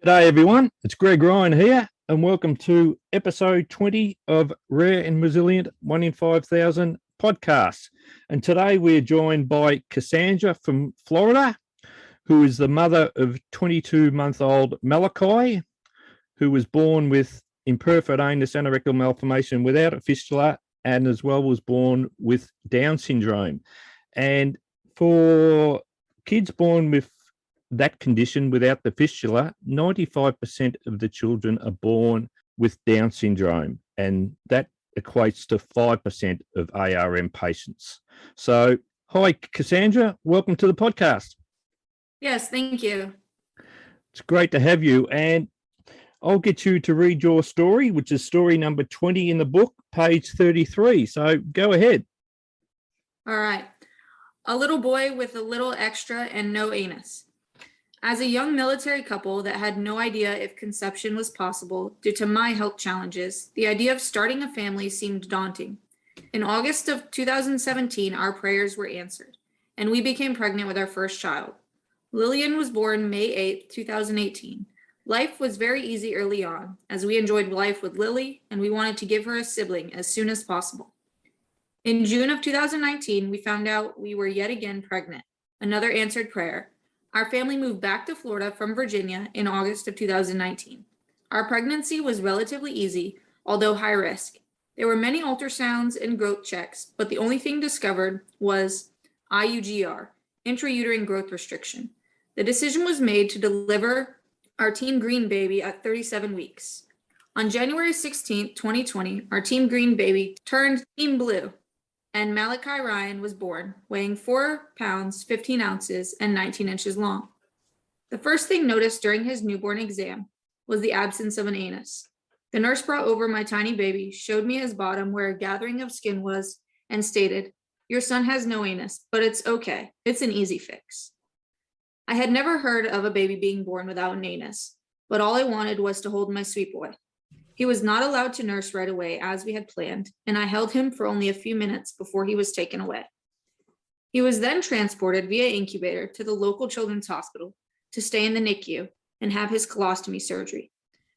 G'day everyone, it's Greg Ryan here and welcome to episode 20 of Rare and Resilient 1 in 5,000 podcasts. And today we're joined by Cassandra from Florida, who is the mother of 22-month-old Malachi, who was born with Imperforate Anus Anorectal Malformation without a fistula and as well was born with Down syndrome. And for kids born with that condition without the fistula, 95% of the children are born with Down syndrome, and that equates to 5% of ARM patients. So, hi, Cassandra. Welcome to the podcast. Yes, thank you. It's great to have you. And I'll get you to read your story, which is story number 20 in the book, page 33. So go ahead. All right. A little boy with a little extra and no anus. As a young military couple that had no idea if conception was possible due to my health challenges, the idea of starting a family seemed daunting. In August of 2017, our prayers were answered, and we became pregnant with our first child. Lillian was born May 8, 2018. Life was very easy early on, as we enjoyed life with Lily, and we wanted to give her a sibling as soon as possible. In June of 2019, we found out we were yet again pregnant, another answered prayer. Our family moved back to Florida from Virginia in August of 2019. Our pregnancy was relatively easy, although high risk. There were many ultrasounds and growth checks, but the only thing discovered was IUGR, intrauterine growth restriction. The decision was made to deliver our Team Green baby at 37 weeks. On January 16, 2020, our Team Green baby turned Team Blue, and Malachi Ryan was born, weighing 4 pounds, 15 ounces, and 19 inches long. The first thing noticed during his newborn exam was the absence of an anus. The nurse brought over my tiny baby, showed me his bottom where a gathering of skin was, and stated, "Your son has no anus, but it's okay. It's an easy fix." I had never heard of a baby being born without an anus, but all I wanted was to hold my sweet boy. He was not allowed to nurse right away as we had planned, and I held him for only a few minutes before he was taken away. He was then transported via incubator to the local children's hospital to stay in the NICU and have his colostomy surgery.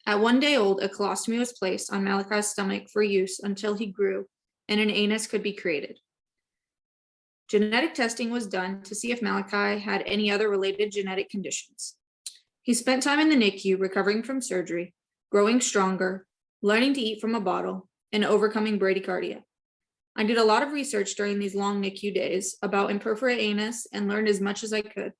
At 1 day old, a colostomy was placed on Malachi's stomach for use until he grew and an anus could be created. Genetic testing was done to see if Malachi had any other related genetic conditions. He spent time in the NICU recovering from surgery, growing stronger, learning to eat from a bottle, and overcoming bradycardia. I did a lot of research during these long NICU days about imperforate anus and learned as much as I could.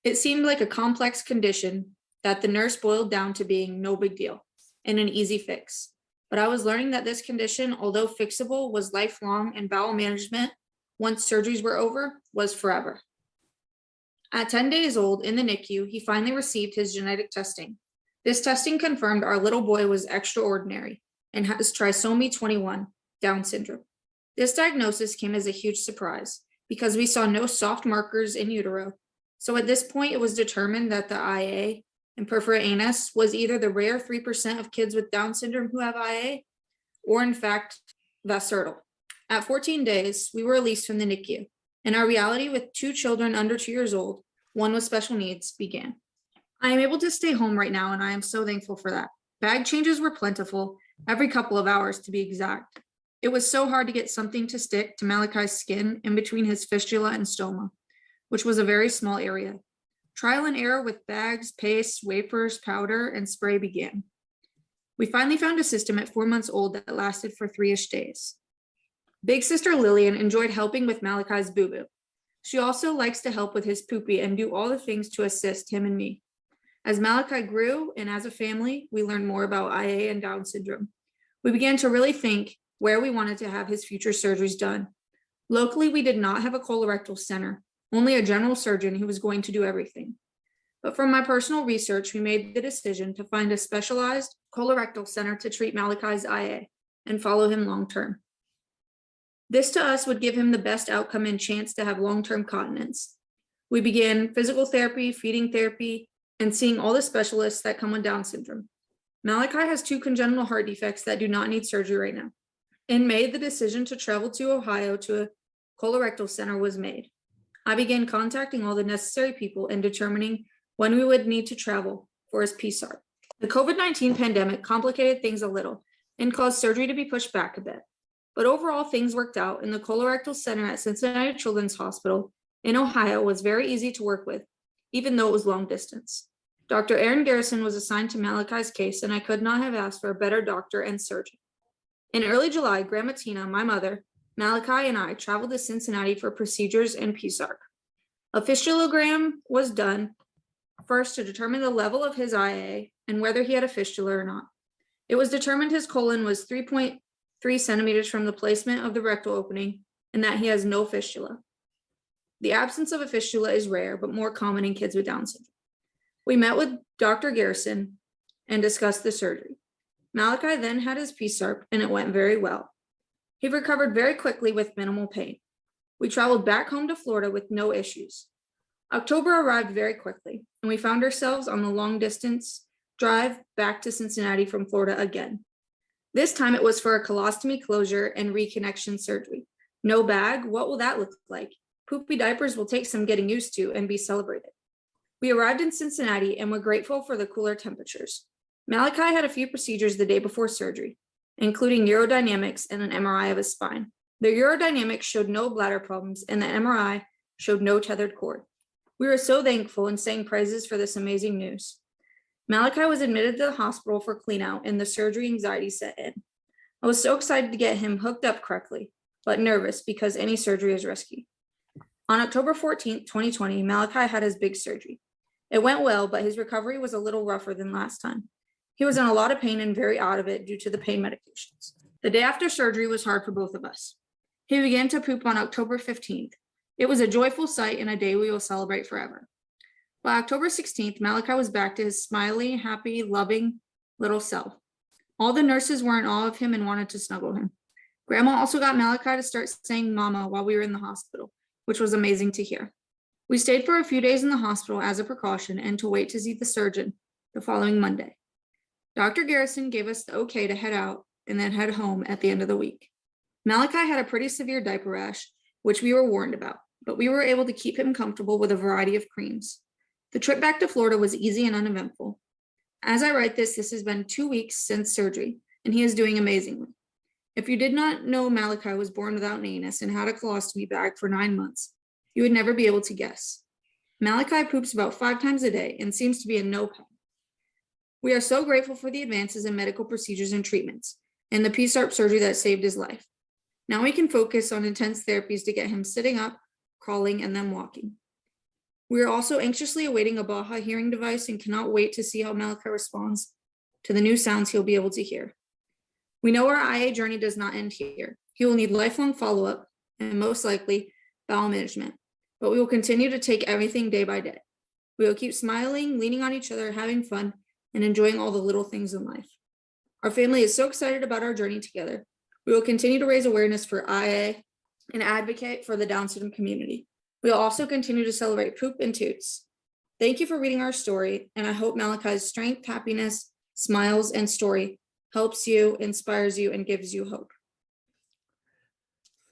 It seemed like a complex condition that the nurse boiled down to being no big deal and an easy fix. But I was learning that this condition, although fixable, was lifelong, and bowel management, once surgeries were over, was forever. At 10 days old in the NICU, he finally received his genetic testing. This testing confirmed our little boy was extraordinary and has trisomy 21, Down syndrome. This diagnosis came as a huge surprise because we saw no soft markers in utero. So at this point, it was determined that the IA, imperforate anus, was either the rare 3% of kids with Down syndrome who have IA, or in fact, Vasertal. At 14 days, we were released from the NICU, and our reality with 2 children under 2 years old, one with special needs, began. I am able to stay home right now, and I am so thankful for that. Bag changes were plentiful, every couple of hours to be exact. It was so hard to get something to stick to Malachi's skin in between his fistula and stoma, which was a very small area. Trial and error with bags, paste, wafers, powder, and spray began. We finally found a system at 4 months old that lasted for 3-ish days. Big sister Lillian enjoyed helping with Malachi's boo-boo. She also likes to help with his poopy and do all the things to assist him and me. As Malachi grew, and as a family, we learned more about IA and Down syndrome. We began to really think where we wanted to have his future surgeries done. Locally, we did not have a colorectal center, only a general surgeon who was going to do everything. But from my personal research, we made the decision to find a specialized colorectal center to treat Malachi's IA and follow him long-term. This to us would give him the best outcome and chance to have long-term continence. We began physical therapy, feeding therapy, and seeing all the specialists that come with Down syndrome. Malachi has 2 congenital heart defects that do not need surgery right now. In May, the decision to travel to Ohio to a colorectal center was made. I began contacting all the necessary people and determining when we would need to travel for his PSARP. The COVID-19 pandemic complicated things a little and caused surgery to be pushed back a bit. But overall, things worked out, and the colorectal center at Cincinnati Children's Hospital in Ohio was very easy to work with, even though it was long distance. Dr. Aaron Garrison was assigned to Malachi's case, and I could not have asked for a better doctor and surgeon. In early July, Grandma Tina, my mother, Malachi, and I traveled to Cincinnati for procedures and PSARP. A fistulogram was done first to determine the level of his IA and whether he had a fistula or not. It was determined his colon was 3.3 centimeters from the placement of the rectal opening and that he has no fistula. The absence of a fistula is rare, but more common in kids with Down syndrome. We met with Dr. Garrison and discussed the surgery. Malachi then had his PSARP and it went very well. He recovered very quickly with minimal pain. We traveled back home to Florida with no issues. October arrived very quickly, and we found ourselves on the long distance drive back to Cincinnati from Florida again. This time it was for a colostomy closure and reconnection surgery. No bag, what will that look like? Poopy diapers will take some getting used to and be celebrated. We arrived in Cincinnati and were grateful for the cooler temperatures. Malachi had a few procedures the day before surgery, including urodynamics and an MRI of his spine. The urodynamics showed no bladder problems, and the MRI showed no tethered cord. We were so thankful and sang praises for this amazing news. Malachi was admitted to the hospital for cleanout, and the surgery anxiety set in. I was so excited to get him hooked up correctly, but nervous because any surgery is risky. On October 14th, 2020, Malachi had his big surgery. It went well, but his recovery was a little rougher than last time. He was in a lot of pain and very out of it due to the pain medications. The day after surgery was hard for both of us. He began to poop on October 15th. It was a joyful sight and a day we will celebrate forever. By October 16th, Malachi was back to his smiley, happy, loving little self. All the nurses were in awe of him and wanted to snuggle him. Grandma also got Malachi to start saying mama while we were in the hospital, which was amazing to hear. We stayed for a few days in the hospital as a precaution and to wait to see the surgeon the following Monday. Dr. Garrison gave us the okay to head out and then head home at the end of the week. Malachi had a pretty severe diaper rash, which we were warned about, but we were able to keep him comfortable with a variety of creams. The trip back to Florida was easy and uneventful. As I write this has been 2 weeks since surgery, and he is doing amazingly. If you did not know Malachi was born without an anus and had a colostomy bag for 9 months, you would never be able to guess. Malachi poops about 5 times a day and seems to be in no pain. We are so grateful for the advances in medical procedures and treatments, and the PSARP surgery that saved his life. Now we can focus on intense therapies to get him sitting up, crawling, and then walking. We are also anxiously awaiting a Baha hearing device and cannot wait to see how Malachi responds to the new sounds he'll be able to hear. We know our IA journey does not end here. He will need lifelong follow-up and most likely bowel management, but we will continue to take everything day by day. We will keep smiling, leaning on each other, having fun, and enjoying all the little things in life. Our family is so excited about our journey together. We will continue to raise awareness for IA and advocate for the Down syndrome community. We will also continue to celebrate poop and toots. Thank you for reading our story, and I hope Malachi's strength, happiness, smiles, and story helps you, inspires you, and gives you hope.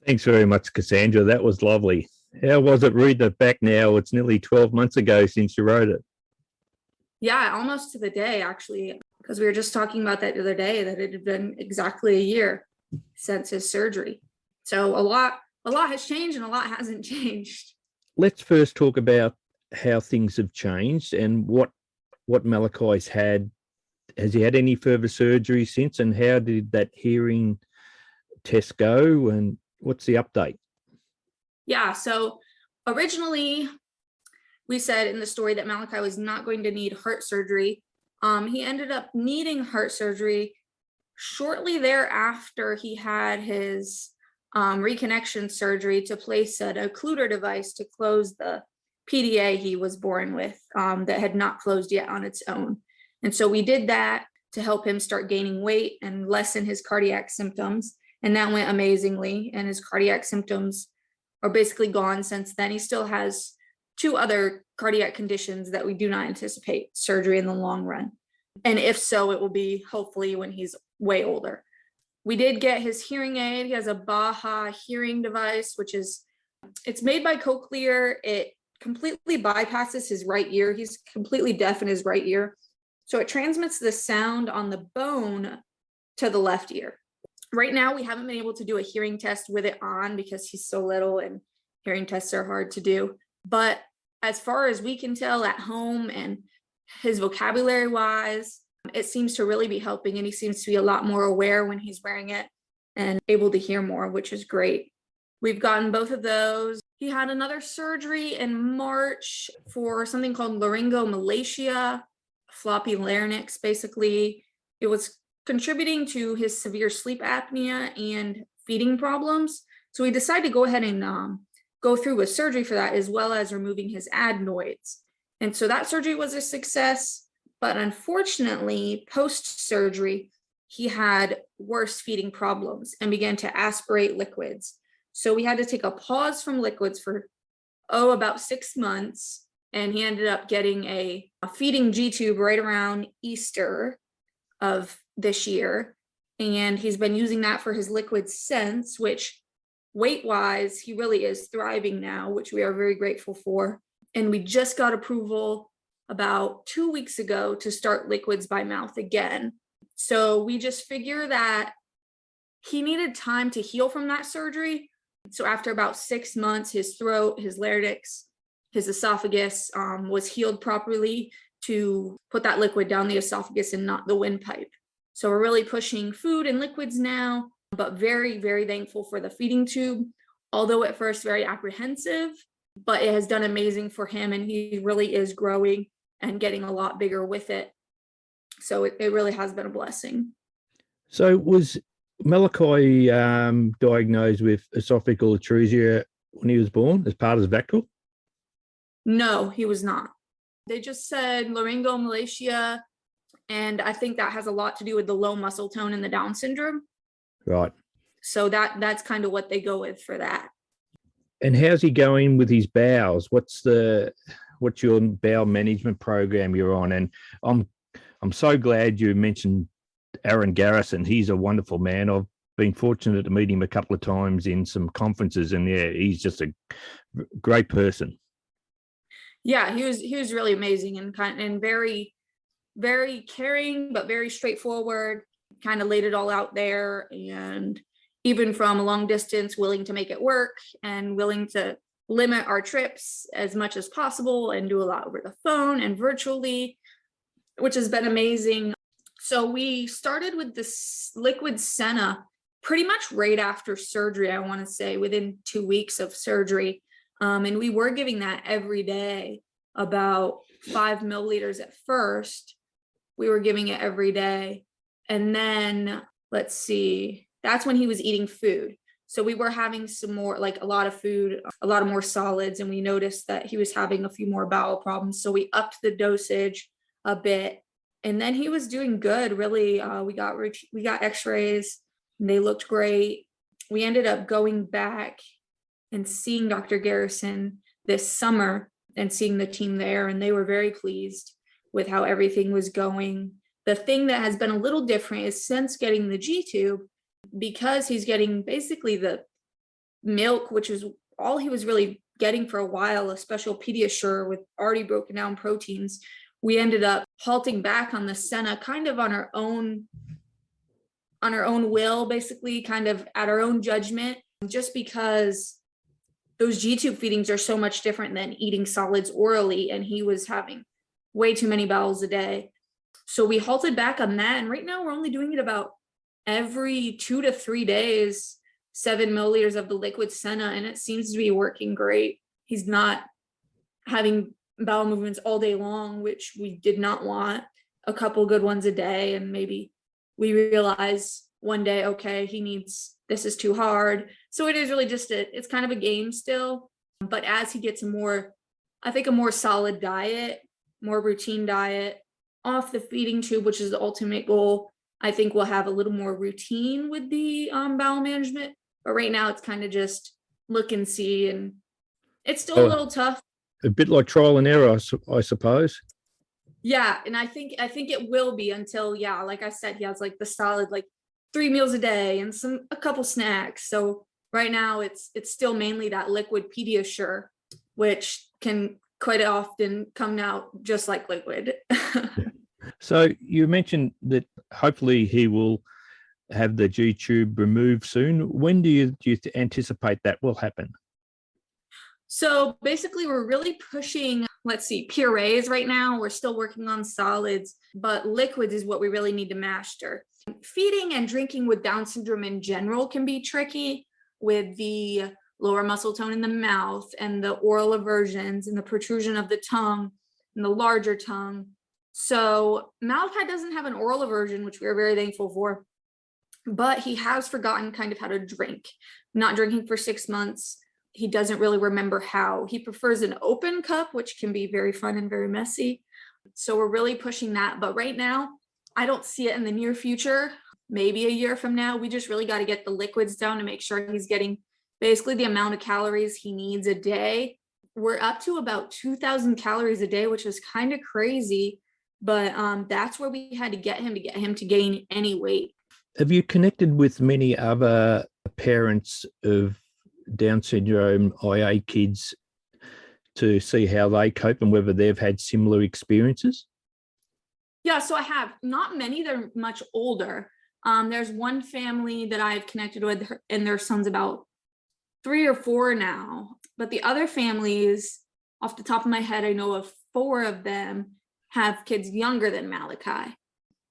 Thanks very much, Cassandra. That was lovely. How was it reading it back now? It's nearly 12 months ago since you wrote it. Yeah, almost to the day, actually, because we were just talking about that the other day, that it had been exactly a year since his surgery. So a lot has changed and a lot hasn't changed. Let's first talk about how things have changed and what Malachi's had. Has he had any further surgery since, and how did that hearing test go, and what's the update? Yeah, so originally we said in the story that Malachi was not going to need heart surgery. He ended up needing heart surgery shortly thereafter. He had his reconnection surgery to place an occluder device to close the PDA he was born with that had not closed yet on its own. And so we did that to help him start gaining weight and lessen his cardiac symptoms. And that went amazingly. And his cardiac symptoms are basically gone since then. He still has 2 other cardiac conditions that we do not anticipate surgery in the long run. And if so, it will be hopefully when he's way older. We did get his hearing aid. He has a Baha hearing device, it's made by Cochlear. It completely bypasses his right ear. He's completely deaf in his right ear. So it transmits the sound on the bone to the left ear. Right now, we haven't been able to do a hearing test with it on because he's so little and hearing tests are hard to do. But as far as we can tell at home and his vocabulary wise, it seems to really be helping, and he seems to be a lot more aware when he's wearing it and able to hear more, which is great. We've gotten both of those. He had another surgery in March for something called laryngomalacia, floppy larynx, basically. It was contributing to his severe sleep apnea and feeding problems. So we decided to go ahead and go through with surgery for that, as well as removing his adenoids. And so that surgery was a success, but unfortunately, post-surgery, he had worse feeding problems and began to aspirate liquids. So we had to take a pause from liquids for, about 6 months. And he ended up getting a feeding G-tube right around Easter of this year. And he's been using that for his liquids since, which weight-wise, he really is thriving now, which we are very grateful for. And we just got approval about 2 weeks ago to start liquids by mouth again. So we just figure that he needed time to heal from that surgery. So after about 6 months, his throat, his larynx, his esophagus was healed properly to put that liquid down the esophagus and not the windpipe. So we're really pushing food and liquids now, but very, very thankful for the feeding tube. Although at first very apprehensive, but it has done amazing for him, and he really is growing and getting a lot bigger with it. So it really has been a blessing. So was Malachi diagnosed with esophageal atresia when he was born as part of his VACTAL? No, he was not. They just said laryngomalacia, and I think that has a lot to do with the low muscle tone and the Down syndrome. Right. So that's kind of what they go with for that. And how's he going with his bowels? What's your bowel management program you're on? And I'm so glad you mentioned Aaron Garrison. He's a wonderful man. I've been fortunate to meet him a couple of times in some conferences, and yeah, he's just a great person. Yeah, he was really amazing and very, very caring, but very straightforward. Kind of laid it all out there, and even from a long distance, willing to make it work and willing to limit our trips as much as possible and do a lot over the phone and virtually, which has been amazing. So we started with this liquid Senna pretty much right after surgery, I want to say within 2 weeks of surgery. And we were giving that every day, about 5 milliliters at first. We were giving it every day. And then, let's see, that's when he was eating food. So we were having some more, like a lot of food, a lot of more solids, and we noticed that he was having a few more bowel problems. So we upped the dosage a bit, and then he was doing good. Really, we got X-rays, and they looked great. We ended up going back and seeing Dr. Garrison this summer and seeing the team there, and they were very pleased with how everything was going. The thing that has been a little different is since getting the G-tube, because he's getting basically the milk, which is all he was really getting for a while, a special Pediasure with already broken down proteins, we ended up halting back on the Senna kind of on our own will, basically kind of at our own judgment, just because those G-tube feedings are so much different than eating solids orally, and he was having way too many bowels a day. So we halted back on that, and right now we're only doing it about every 2 to 3 days, 7 milliliters of the liquid Senna, and it seems to be working great. He's not having bowel movements all day long, which we did not want. A couple good ones a day, and maybe we realize one day, okay, this is too hard. So it is really just it's kind of a game still. But as he gets a more solid diet, more routine diet, off the feeding tube, which is the ultimate goal, I think we'll have a little more routine with the bowel management. But right now it's kind of just look and see, and it's still a little tough. A bit like trial and error, I suppose. Yeah, and I think it will be until, yeah, like I said, he has like the solid like 3 meals a day and a couple snacks. So right now it's still mainly that liquid Pediasure, which can quite often come out just like liquid. So you mentioned that hopefully he will have the G tube removed soon. When do you anticipate that will happen? So basically, we're really pushing, purees right now. We're still working on solids, but liquids is what we really need to master. Feeding and drinking with Down syndrome in general can be tricky with the lower muscle tone in the mouth and the oral aversions and the protrusion of the tongue and the larger tongue. So Malachi doesn't have an oral aversion, which we're very thankful for, but he has forgotten kind of how to drink. Not drinking for 6 months. He doesn't really remember how. He prefers an open cup, which can be very fun and very messy. So we're really pushing that. But right now, I don't see it in the near future. Maybe a year from now. We just really got to get the liquids down to make sure he's getting basically the amount of calories he needs a day. We're up to about 2,000 calories a day, which is kind of crazy. But that's where we had to get him to gain any weight. Have you connected with many other parents of Down syndrome IA kids to see how they cope and whether they've had similar experiences? Yeah, so I have. Not many. They're much older. There's one family that I've connected with, and their son's about 3 or 4 now. But the other families, off the top of my head, I know of 4 of them have kids younger than Malachi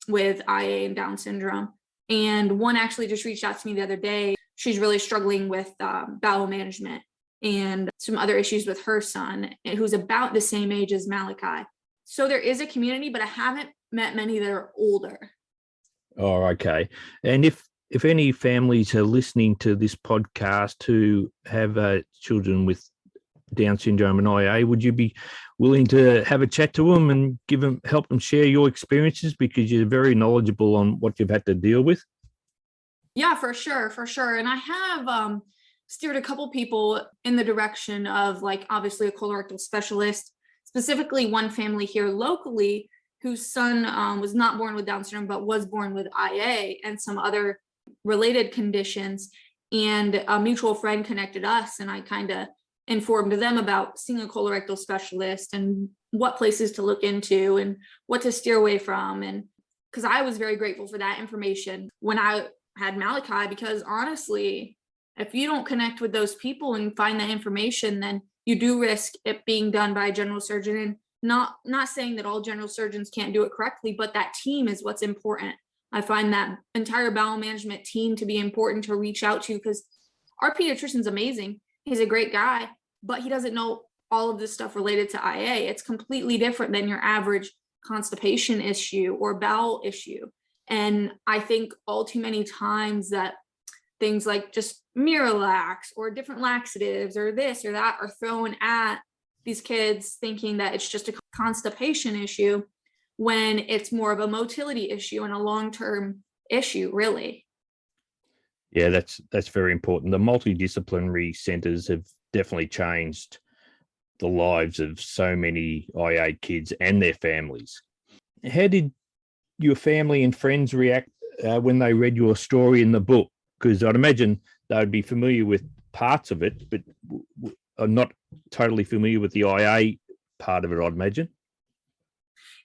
with IA and Down syndrome. And one actually just reached out to me the other day. She's really struggling with bowel management and some other issues with her son, who's about the same age as Malachi. So there is a community, but I haven't met many that are older. Oh, okay. And if any families are listening to this podcast who have children with Down syndrome and IA, would you be willing to have a chat to them and help them share your experiences, because you're very knowledgeable on what you've had to deal with? Yeah, for sure. And I have steered a couple people in the direction of, like, obviously a colorectal specialist, specifically one family here locally whose son was not born with Down syndrome, but was born with IA and some other related conditions. And a mutual friend connected us, and I kind of informed them about seeing a colorectal specialist and what places to look into and what to steer away from. And because I was very grateful for that information when I had Malachi, because honestly, if you don't connect with those people and find that information, then you do risk it being done by a general surgeon. And not saying that all general surgeons can't do it correctly, but that team is what's important. I find that entire bowel management team to be important to reach out to, because our pediatrician's amazing. He's a great guy, but he doesn't know all of this stuff related to IA. It's completely different than your average constipation issue or bowel issue. And I think all too many times that things like just Miralax or different laxatives or this or that are thrown at these kids thinking that it's just a constipation issue, when it's more of a motility issue and a long-term issue, really. Yeah, that's very important. The multidisciplinary centres have definitely changed the lives of so many IA kids and their families. How did your family and friends react when they read your story in the book? Because I'd imagine they would be familiar with parts of it, but are not totally familiar with the IA part of it, I'd imagine.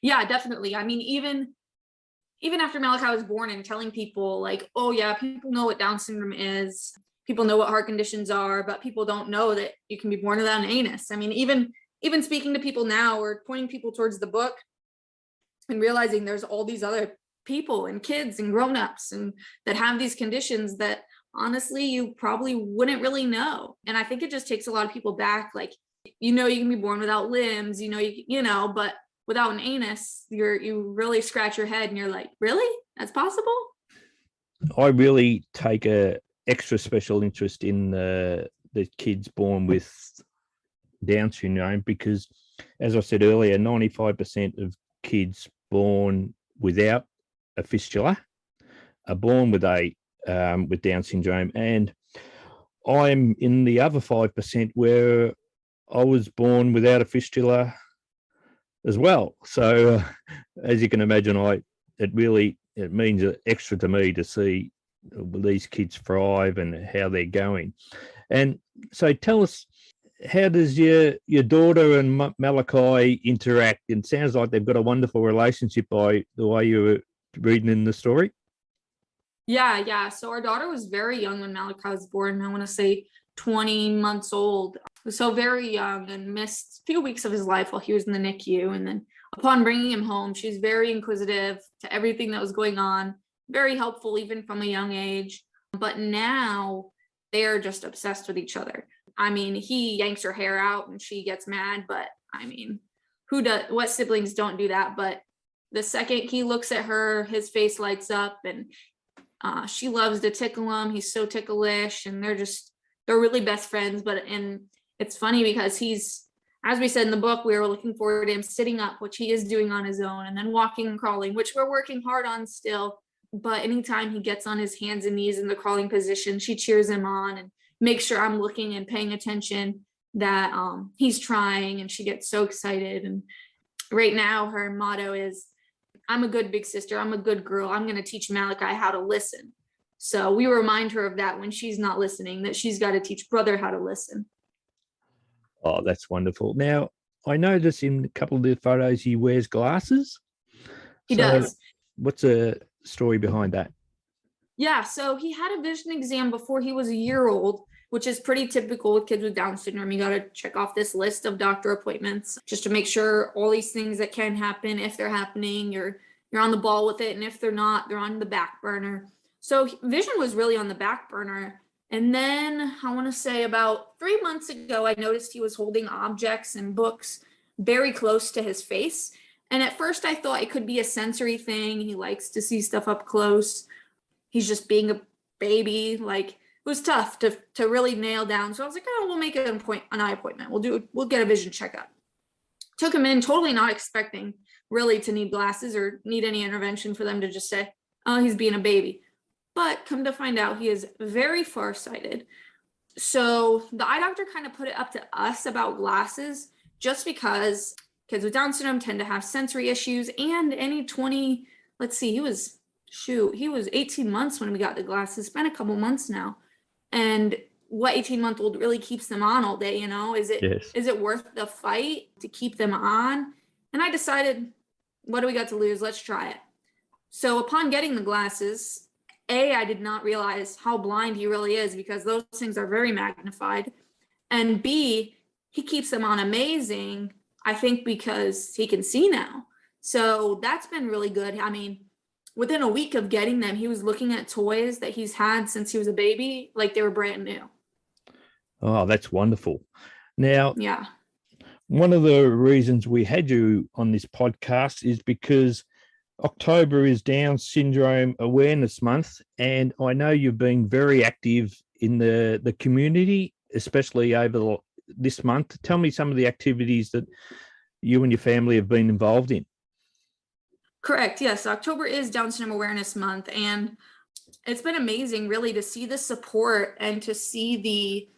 Yeah, definitely. I mean, even after Malachi was born and telling people, like, oh yeah, people know what Down syndrome is, people know what heart conditions are, but people don't know that you can be born without an anus. I mean, even speaking to people now or pointing people towards the book and realizing there's all these other people and kids and grownups and that have these conditions that honestly you probably wouldn't really know. And I think it just takes a lot of people back, like, you can be born without limbs, but without an anus, you really scratch your head and you're like, really? That's possible? I really take a extra special interest in the kids born with Down syndrome, because, as I said earlier, 95% of kids born without a fistula are born with with Down syndrome, and I'm in the other 5% where I was born without a fistula as well. So, as you can imagine, it means extra to me to see these kids thrive and how they're going. And so, tell us, how does your daughter and Malachi interact? It sounds like they've got a wonderful relationship by the way you were reading in the story. Yeah. So our daughter was very young when Malachi was born. I want to say 20 months old. So very young, and missed a few weeks of his life while he was in the NICU. And then upon bringing him home, she's very inquisitive to everything that was going on, very helpful even from a young age. But now they are just obsessed with each other. I mean, he yanks her hair out and she gets mad, but I mean, what siblings don't do that? But the second he looks at her, his face lights up, and she loves to tickle him. He's so ticklish, and they're really best friends. And it's funny because as we said in the book, we were looking forward to him sitting up, which he is doing on his own, and then walking and crawling, which we're working hard on still. But anytime he gets on his hands and knees in the crawling position, she cheers him on and makes sure I'm looking and paying attention that he's trying, and she gets so excited. And right now her motto is, I'm a good big sister, I'm a good girl, I'm going to teach Malachi how to listen. So we remind her of that when she's not listening, that she's got to teach brother how to listen. Oh, that's wonderful. Now, I notice in a couple of the photos he wears glasses. He does. What's the story behind that? Yeah, so he had a vision exam before he was a year old, which is pretty typical with kids with Down syndrome. You got to check off this list of doctor appointments just to make sure all these things that can happen, if they're happening, you're on the ball with it. And if they're not, they're on the back burner. So vision was really on the back burner. And then I want to say about 3 months ago, I noticed he was holding objects and books very close to his face. And at first I thought it could be a sensory thing. He likes to see stuff up close. He's just being a baby. Like, it was tough to really nail down. So I was like, oh, we'll make it an eye appointment. We'll get a vision checkup. Took him in, totally not expecting really to need glasses or need any intervention, for them to just say, oh, he's being a baby. But come to find out, he is very farsighted. So the eye doctor kind of put it up to us about glasses, just because kids with Down syndrome tend to have sensory issues. And he was 18 months when we got the glasses. It's been a couple months now. And what 18-month-old really keeps them on all day, Is it worth the fight to keep them on? And I decided, what do we got to lose? Let's try it. So upon getting the glasses, I did not realize how blind he really is, because those things are very magnified. And B, he keeps them on amazing, I think because he can see now. So that's been really good. I mean, within a week of getting them, he was looking at toys that he's had since he was a baby, like they were brand new. Oh, that's wonderful. Now, yeah, one of the reasons we had you on this podcast is because October is Down Syndrome Awareness Month, and I know you've been very active in the community, especially over this month. Tell me some of the activities that you and your family have been involved in. Correct. Yes, October is Down Syndrome Awareness Month, and it's been amazing really to see the support and to see the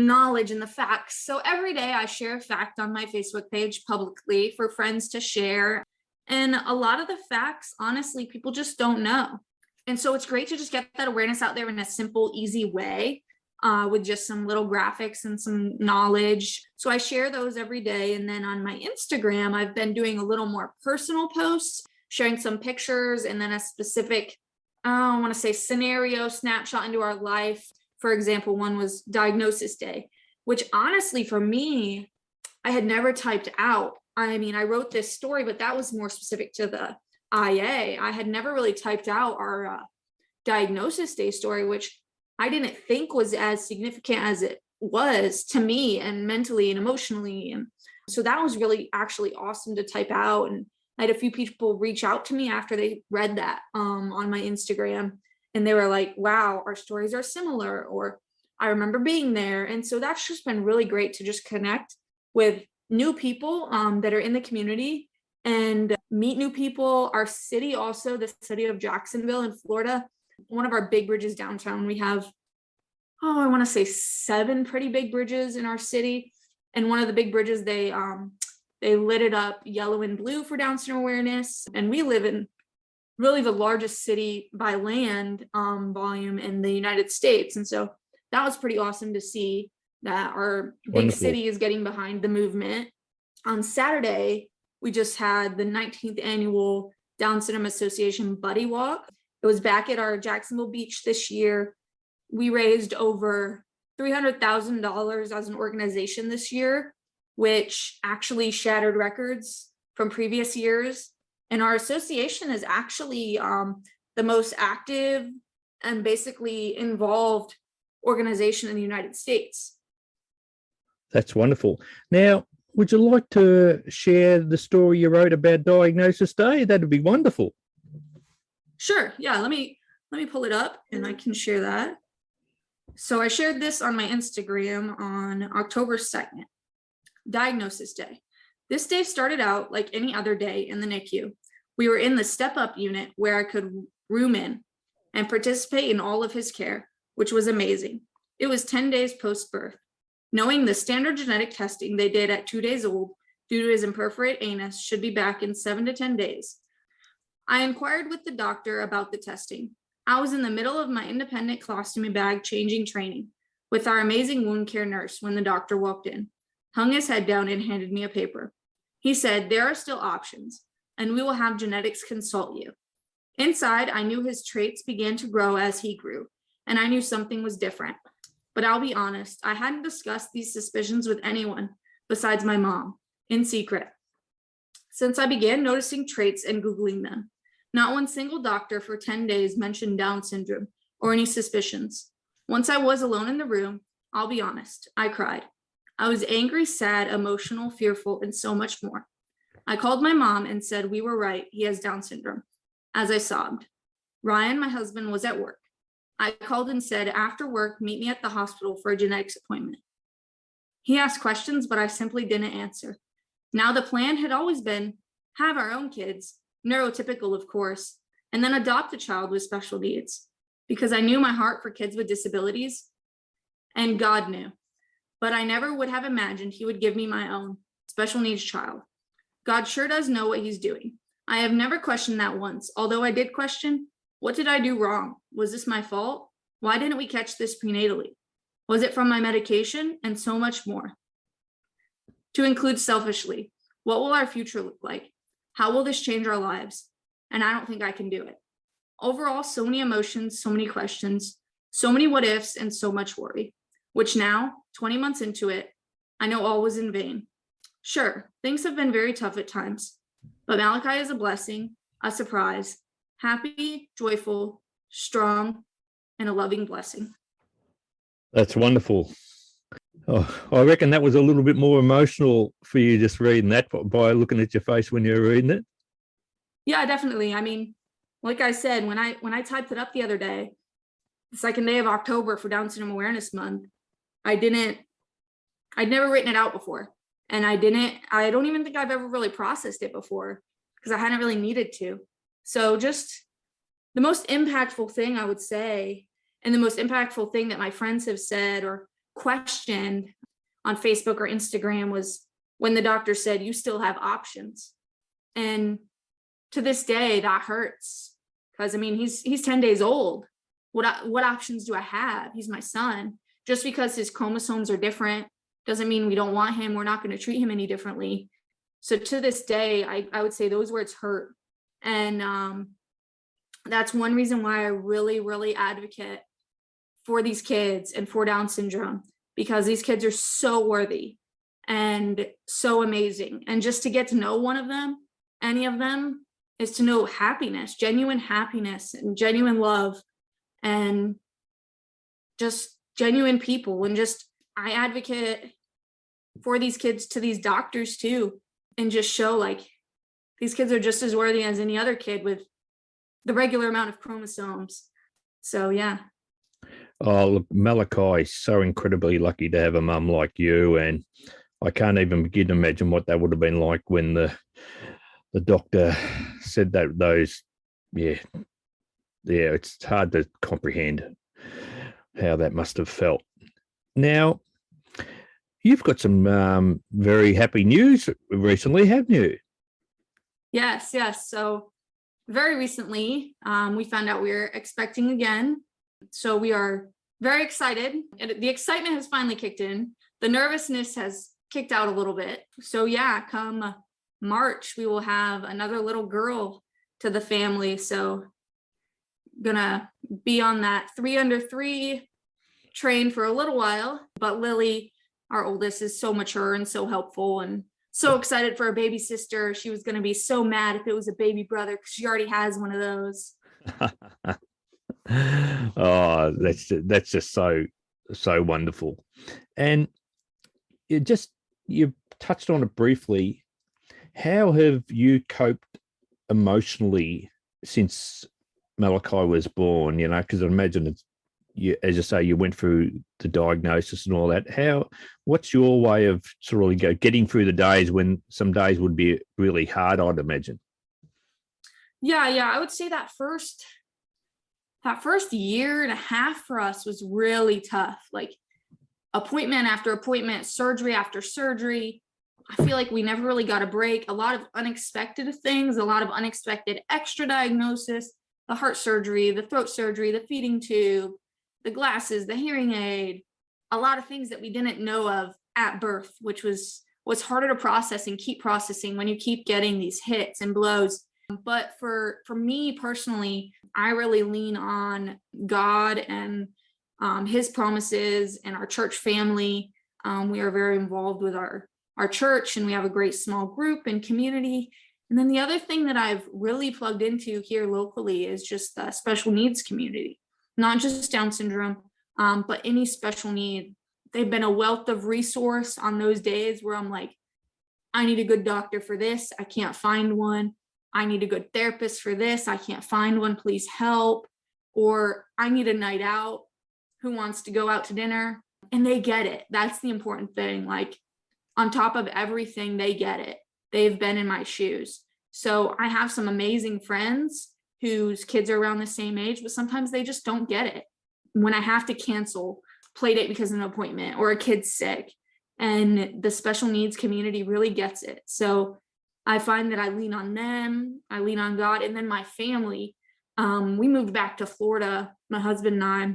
knowledge and the facts. So every day I share a fact on my Facebook page publicly for friends to share. And a lot of the facts, honestly, people just don't know. And so it's great to just get that awareness out there in a simple, easy way, with just some little graphics and some knowledge. So I share those every day. And then on my Instagram, I've been doing a little more personal posts, sharing some pictures and then a specific, I want to say, scenario snapshot into our life. For example, one was Diagnosis Day, which honestly, for me, I had never typed out. I mean, I wrote this story, but that was more specific to the IA. I had never really typed out our Diagnosis Day story, which I didn't think was as significant as it was to me, and mentally and emotionally. And so that was really actually awesome to type out. And I had a few people reach out to me after they read that on my Instagram. And they were like, wow, our stories are similar, or I remember being there. And so that's just been really great to just connect with new people that are in the community and meet new people. Our city also, the city of Jacksonville in Florida, one of our big bridges downtown, we have, I want to say 7 pretty big bridges in our city. And one of the big bridges, they lit it up yellow and blue for Down syndrome awareness. And we live in really the largest city by land volume in the United States. And so that was pretty awesome to see that our big Wonderful. city is getting behind the movement. On Saturday, we just had the 19th annual Down Syndrome Association Buddy Walk. It was back at our Jacksonville Beach this year. We raised over $300,000 as an organization this year, which actually shattered records from previous years. And our association is actually the most active and basically involved organization in the United States. That's wonderful. Now, would you like to share the story you wrote about Diagnosis Day? That'd be wonderful. Sure. Yeah, let me pull it up and I can share that. So I shared this on my Instagram on October 2nd, Diagnosis Day. This day started out like any other day in the NICU. We were in the step-up unit where I could room in and participate in all of his care, which was amazing. It was 10 days post-birth. Knowing the standard genetic testing they did at 2 days old due to his imperforate anus should be back in 7 to 10 days. I inquired with the doctor about the testing. I was in the middle of my independent colostomy bag changing training with our amazing wound care nurse when the doctor walked in, hung his head down and handed me a paper. He said, "There are still options, and we will have genetics consult you." Inside, I knew his traits began to grow as he grew, and I knew something was different. But I'll be honest, I hadn't discussed these suspicions with anyone besides my mom, in secret. Since I began noticing traits and Googling them, not one single doctor for 10 days mentioned Down syndrome or any suspicions. Once I was alone in the room, I'll be honest, I cried. I was angry, sad, emotional, fearful, and so much more. I called my mom and said we were right, he has Down syndrome, as I sobbed. Ryan, my husband, was at work. I called and said, after work, meet me at the hospital for a genetics appointment. He asked questions, but I simply didn't answer. Now the plan had always been have our own kids, neurotypical, of course, and then adopt a child with special needs, because I knew my heart for kids with disabilities, and God knew. But I never would have imagined he would give me my own special needs child. God sure does know what he's doing. I have never questioned that once, although I did question, what did I do wrong? Was this my fault? Why didn't we catch this prenatally? Was it from my medication? And so much more. To include selfishly, what will our future look like? How will this change our lives? And I don't think I can do it. Overall, so many emotions, so many questions, so many what ifs, and so much worry, which now, 20 months into it, I know all was in vain. Sure, things have been very tough at times, but Malachi is a blessing, a surprise, happy, joyful, strong, and a loving blessing. That's wonderful. Oh, I reckon that was a little bit more emotional for you just reading that by looking at your face when you were reading it. Yeah, definitely. I mean, like I said, when I typed it up the other day, the second day of October for Down Syndrome Awareness Month, I'd never written it out before. And I don't even think I've ever really processed it before because I hadn't really needed to. So just the most impactful thing I would say, and the most impactful thing that my friends have said or questioned on Facebook or Instagram was when the doctor said, you still have options. And to this day, that hurts because I mean, he's 10 days old. What options do I have? He's my son. Just because his chromosomes are different doesn't mean we don't want him. We're not going to treat him any differently. So to this day, I would say those words hurt. And that's one reason why I really, really advocate for these kids and for Down syndrome, because these kids are so worthy and so amazing. And just to get to know one of them, any of them, is to know happiness, genuine happiness and genuine love and just genuine people. And just, I advocate for these kids to these doctors too, and just show like these kids are just as worthy as any other kid with the regular amount of chromosomes. So yeah. Oh, look, Malachi is so incredibly lucky to have a mum like you, and I can't even begin to imagine what that would have been like when the doctor said that it's hard to comprehend how that must have felt. Now, you've got some very happy news recently, haven't you? Yes. So very recently, we found out we were expecting again. So we are very excited. The excitement has finally kicked in. The nervousness has kicked out a little bit. So yeah, come March, we will have another little girl to the family. So gonna be on that 3 under 3 train for a little while. But Lily, our oldest, is so mature and so helpful and so excited for a baby sister. She was gonna be so mad if it was a baby brother because she already has one of those. Oh, that's just so wonderful. And you touched on it briefly. How have you coped emotionally since Malachi was born? You know, because I imagine it's you, as you say, you went through the diagnosis and all that. What's your way of sort of getting through the days when some days would be really hard, I'd imagine? Yeah, I would say that first year and a half for us was really tough. Like appointment after appointment, surgery after surgery. I feel like we never really got a break. A lot of unexpected things, a lot of unexpected extra diagnosis, the heart surgery, the throat surgery, the feeding tube, the glasses, the hearing aid, a lot of things that we didn't know of at birth, which was harder to process and keep processing when you keep getting these hits and blows. But for me personally, I really lean on God and his promises and our church family. We are very involved with our church, and we have a great small group and community. And then the other thing that I've really plugged into here locally is just the special needs community, not just Down syndrome, but any special need. They've been a wealth of resource on those days where I'm like, I need a good doctor for this. I can't find one. I need a good therapist for this. I can't find one. Please help. Or I need a night out. Who wants to go out to dinner? And they get it. That's the important thing. Like on top of everything, they get it. They've been in my shoes. So I have some amazing friends whose kids are around the same age, but sometimes they just don't get it. When I have to cancel play date because of an appointment or a kid's sick, and the special needs community really gets it. So I find that I lean on them, I lean on God, and then my family. We moved back to Florida, my husband and I,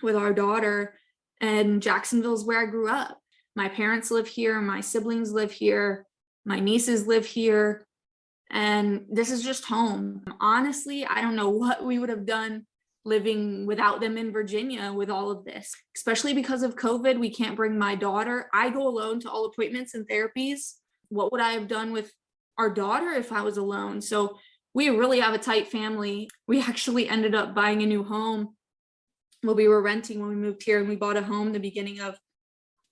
with our daughter, and Jacksonville is where I grew up. My parents live here, my siblings live here, my nieces live here, and this is just home. Honestly, I don't know what we would have done living without them in Virginia with all of this, especially because of COVID. We can't bring my daughter. I go alone to all appointments and therapies. What would I have done with our daughter if I was alone? So we really have a tight family. We actually ended up buying a new home. Well, we were renting when we moved here, and we bought a home the beginning of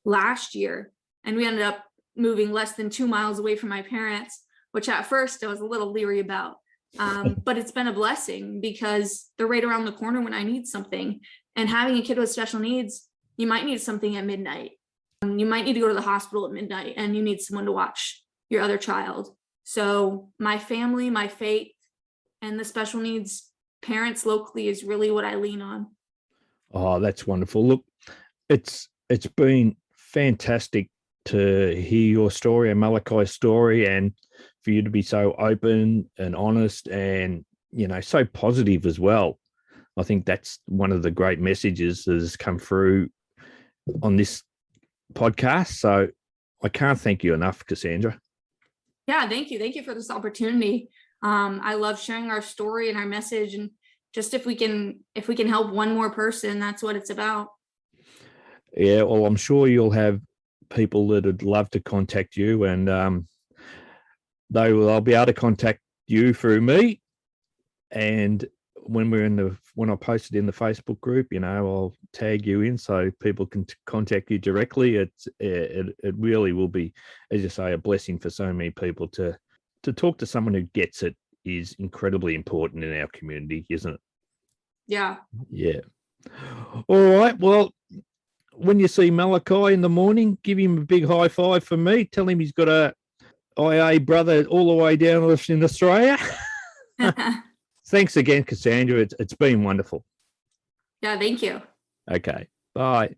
last year, and we ended up moving less than 2 miles away from my parents, which at first I was a little leery about. But it's been a blessing because they're right around the corner when I need something. And having a kid with special needs, you might need something at midnight. You might need to go to the hospital at midnight, and you need someone to watch your other child. So my family, my faith, and the special needs parents locally is really what I lean on. Oh, that's wonderful. Look, it's been fantastic to hear your story and Malachi's story, and for you to be so open and honest and, so positive as well. I think that's one of the great messages that has come through on this podcast. So I can't thank you enough, Cassandra. Yeah, thank you. Thank you for this opportunity. I love sharing our story and our message, and just if we can help one more person, that's what it's about. Yeah, well, I'm sure you'll have people that would love to contact you, and I'll be able to contact you through me. And when I post it in the Facebook group, I'll tag you in so people can contact you directly. It really will be, as you say, a blessing for so many people to talk to someone who gets it is incredibly important in our community, isn't it? Yeah. Yeah. All right. Well, when you see Malachi in the morning, give him a big high five for me. Tell him he's got a IA brother all the way down in Australia. Thanks again, Cassandra. It's been wonderful. Yeah, thank you. Okay. Bye.